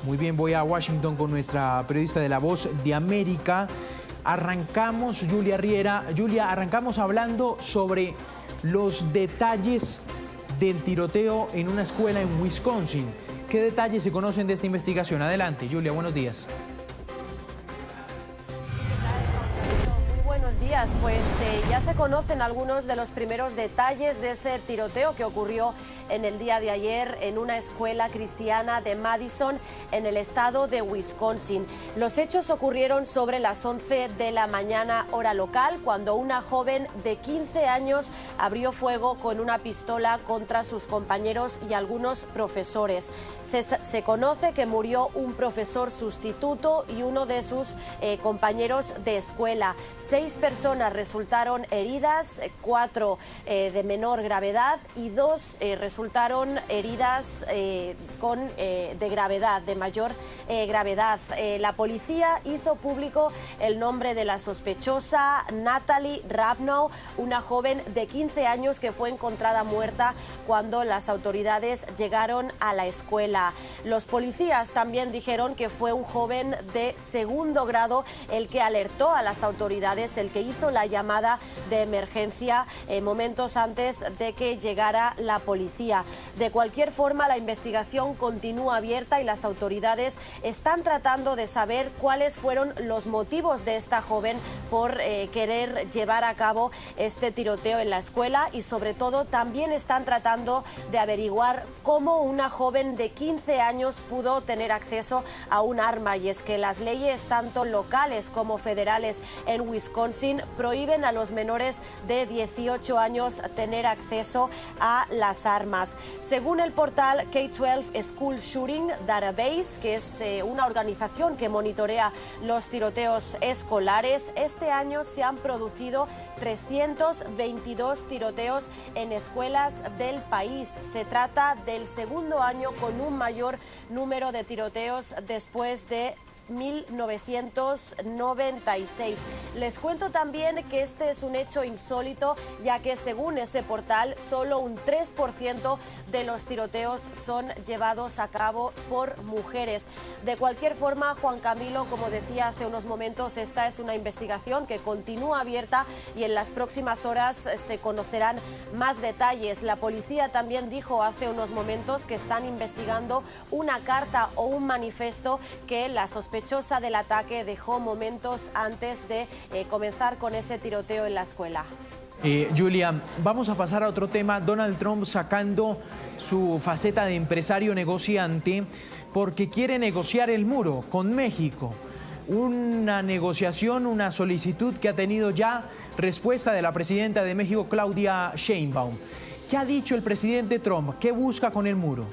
Muy bien, voy a Washington con nuestra periodista de La Voz de América. Arrancamos, Julia Riera. Julia, arrancamos hablando sobre los detalles del tiroteo en una escuela en Wisconsin. ¿Qué detalles se conocen de esta investigación? Adelante, Julia, buenos días. Buenos días, pues ya se conocen algunos de los primeros detalles de ese tiroteo que ocurrió en el día de ayer en una escuela cristiana de Madison, en el estado de Wisconsin. Los hechos ocurrieron sobre las 11 de la mañana hora local, cuando una joven de 15 años abrió fuego con una pistola contra sus compañeros y algunos profesores. Se conoce que murió un profesor sustituto y uno de sus compañeros de escuela. 6 personas resultaron heridas, 4 de menor gravedad y 2 resultaron heridas de gravedad, de mayor gravedad. La policía hizo público el nombre de la sospechosa, Natalie Rapnoe, una joven de 15 años que fue encontrada muerta cuando las autoridades llegaron a la escuela. Los policías también dijeron que fue un joven de segundo grado el que alertó a las autoridades, el que hizo la llamada de emergencia momentos antes de que llegara la policía. De cualquier forma, la investigación continúa abierta y las autoridades están tratando de saber cuáles fueron los motivos de esta joven por querer llevar a cabo este tiroteo en la escuela, y sobre todo también están tratando de averiguar cómo una joven de 15 años pudo tener acceso a un arma. Y es que las leyes tanto locales como federales en Wisconsin prohíben a los menores de 18 años tener acceso a las armas. Según el portal K-12 School Shooting Database, que es una organización que monitorea los tiroteos escolares, este año se han producido 322 tiroteos en escuelas del país. Se trata del segundo año con un mayor número de tiroteos después de 1996. Les cuento también que este es un hecho insólito, ya que según ese portal, solo un 3% de los tiroteos son llevados a cabo por mujeres. De cualquier forma, Juan Camilo, como decía hace unos momentos, esta es una investigación que continúa abierta y en las próximas horas se conocerán más detalles. La policía también dijo hace unos momentos que están investigando una carta o un manifiesto que la sospechosa del ataque dejó momentos antes de comenzar con ese tiroteo en la escuela. Julia, vamos a pasar a otro tema. Donald Trump sacando su faceta de empresario negociante porque quiere negociar el muro con México. Una negociación, una solicitud que ha tenido ya respuesta de la presidenta de México, Claudia Sheinbaum. ¿Qué ha dicho el presidente Trump? ¿Qué busca con el muro?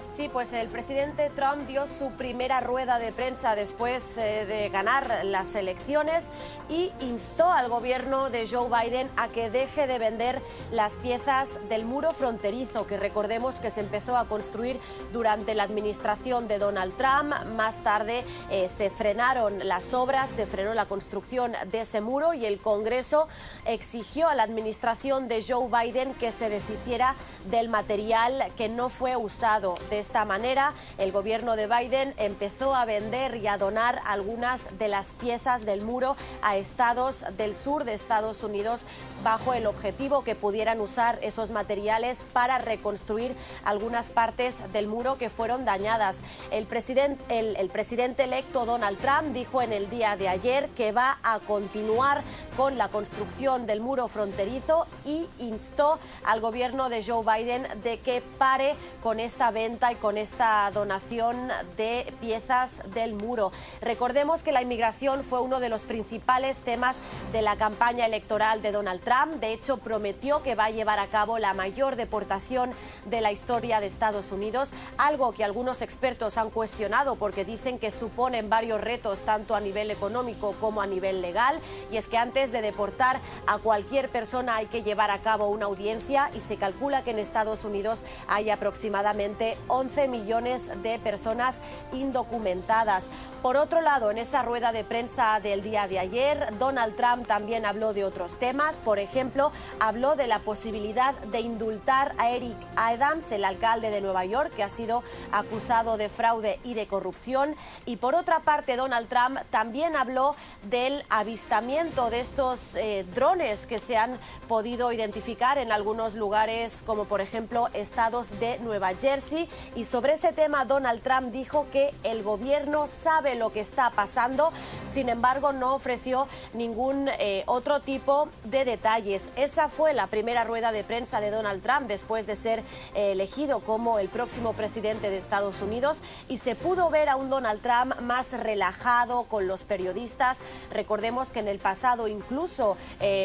Sí, pues el presidente Trump dio su primera rueda de prensa después de ganar las elecciones y instó al gobierno de Joe Biden a que deje de vender las piezas del muro fronterizo, que recordemos que se empezó a construir durante la administración de Donald Trump. Más tarde se frenaron las obras, se frenó la construcción de ese muro y el Congreso exigió a la administración de Joe Biden que se deshiciera del material que no fue usado. De esta manera, el gobierno de Biden empezó a vender y a donar algunas de las piezas del muro a estados del sur de Estados Unidos bajo el objetivo que pudieran usar esos materiales para reconstruir algunas partes del muro que fueron dañadas. El presidente electo Donald Trump dijo en el día de ayer que va a continuar con la construcción del muro fronterizo y instó al gobierno de Joe Biden de que pare con esta venta y con esta donación de piezas del muro. Recordemos que la inmigración fue uno de los principales temas de la campaña electoral de Donald Trump. De hecho, prometió que va a llevar a cabo la mayor deportación de la historia de Estados Unidos, algo que algunos expertos han cuestionado porque dicen que suponen varios retos tanto a nivel económico como a nivel legal. Y es que antes de deportar a cualquier persona hay que llevar a cabo una audiencia y se calcula que en Estados Unidos hay aproximadamente 11 millones de personas indocumentadas. Por otro lado, en esa rueda de prensa del día de ayer, Donald Trump también habló de otros temas. Por ejemplo, habló de la posibilidad de indultar a Eric Adams, el alcalde de Nueva York, que ha sido acusado de fraude y de corrupción. Y por otra parte, Donald Trump también habló del avistamiento de estos drones que se han podido identificar en algunos lugares, como por ejemplo estados de Nueva Jersey. Y sobre ese tema, Donald Trump dijo que el gobierno sabe lo que está pasando, sin embargo no ofreció ningún otro tipo de detalles. Esa fue la primera rueda de prensa de Donald Trump después de ser elegido como el próximo presidente de Estados Unidos, y se pudo ver a un Donald Trump más relajado con los periodistas. Recordemos que en el pasado incluso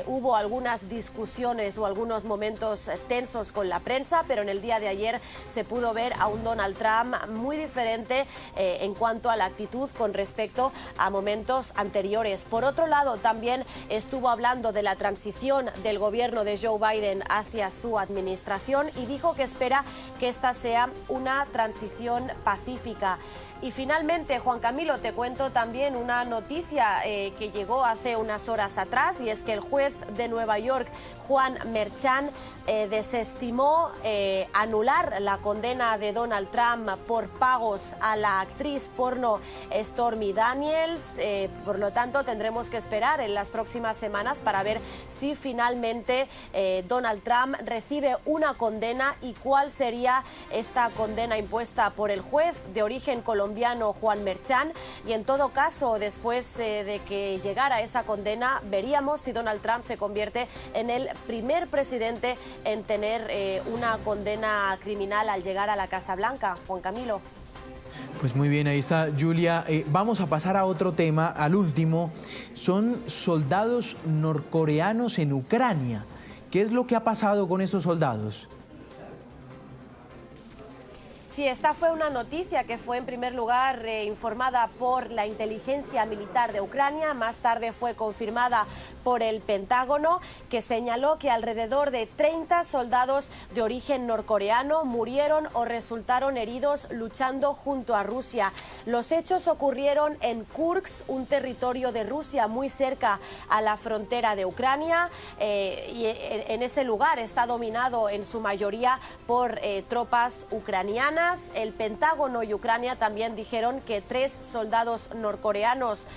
hubo algunas discusiones o algunos momentos tensos con la prensa, pero en el día de ayer se pudo ver a un Donald Trump muy diferente en cuanto a la actitud con respecto a momentos anteriores. Por otro lado, también estuvo hablando de la transición del gobierno de Joe Biden hacia su administración y dijo que espera que esta sea una transición pacífica. Y finalmente, Juan Camilo, te cuento también una noticia que llegó hace unas horas atrás, y es que el juez de Nueva York, Juan Merchan, desestimó anular la condena de Donald Trump por pagos a la actriz porno Stormy Daniels. Por lo tanto, tendremos que esperar en las próximas semanas para ver si finalmente Donald Trump recibe una condena y cuál sería esta condena impuesta por el juez de origen colombiano Juan Merchan. Y en todo caso, después de que llegara esa condena, veríamos si Donald Trump se convierte en el primer presidente en tener una condena criminal al llegar a la Casa Blanca. Juan Camilo. Pues muy bien, ahí está Julia. Vamos a pasar a otro tema, al último. Son soldados norcoreanos en Ucrania. ¿Qué es lo que ha pasado con estos soldados? Sí, esta fue una noticia que fue en primer lugar informada por la inteligencia militar de Ucrania, más tarde fue confirmada por el Pentágono, que señaló que alrededor de 30 soldados de origen norcoreano murieron o resultaron heridos luchando junto a Rusia. Los hechos ocurrieron en Kursk, un territorio de Rusia muy cerca a la frontera de Ucrania, y en ese lugar está dominado en su mayoría por tropas ucranianas. El Pentágono y Ucrania también dijeron que 3 soldados norcoreanos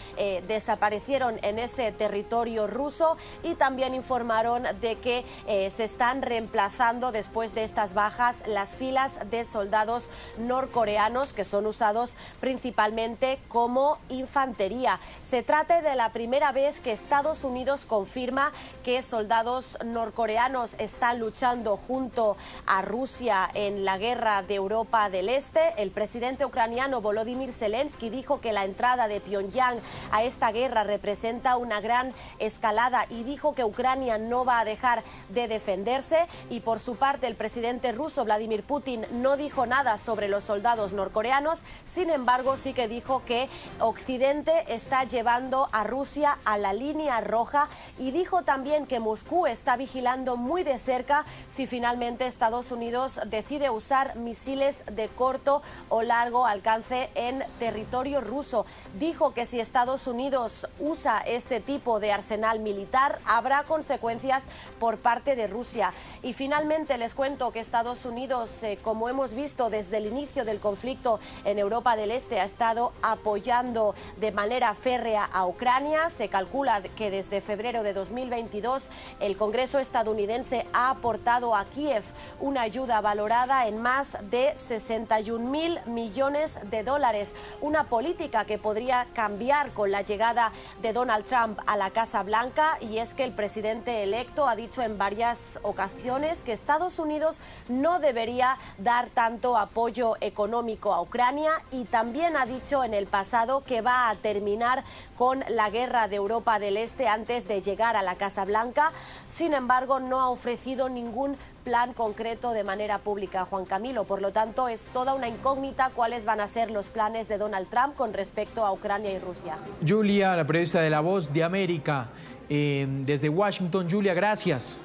desaparecieron en ese territorio ruso, y también informaron de que se están reemplazando después de estas bajas las filas de soldados norcoreanos que son usados principalmente como infantería. Se trata de la primera vez que Estados Unidos confirma que soldados norcoreanos están luchando junto a Rusia en la guerra de Europa del Este. El presidente ucraniano Volodymyr Zelensky dijo que la entrada de Pyongyang a esta guerra representa una gran escalada y dijo que Ucrania no va a dejar de defenderse. Y por su parte, el presidente ruso Vladimir Putin no dijo nada sobre los soldados norcoreanos. Sin embargo, sí que dijo que Occidente está llevando a Rusia a la línea roja, y dijo también que Moscú está vigilando muy de cerca si finalmente Estados Unidos decide usar misiles de corto o largo alcance en territorio ruso. Dijo que si Estados Unidos usa este tipo de arsenal militar, habrá consecuencias por parte de Rusia. Y finalmente les cuento que Estados Unidos, como hemos visto desde el inicio del conflicto en Europa del Este, ha estado apoyando de manera férrea a Ucrania. Se calcula que desde febrero de 2022 el Congreso estadounidense ha aportado a Kiev una ayuda valorada en más de 61.000 millones de dólares, una política que podría cambiar con la llegada de Donald Trump a la Casa Blanca. Y es que el presidente electo ha dicho en varias ocasiones que Estados Unidos no debería dar tanto apoyo económico a Ucrania, y también ha dicho en el pasado que va a terminar con la guerra de Europa del Este antes de llegar a la Casa Blanca. Sin embargo, no ha ofrecido ningún plan concreto de manera pública, Juan Camilo. Por lo tanto, es toda una incógnita cuáles van a ser los planes de Donald Trump con respecto a Ucrania y Rusia. Julia, la periodista de La Voz de América, desde Washington. Julia, gracias.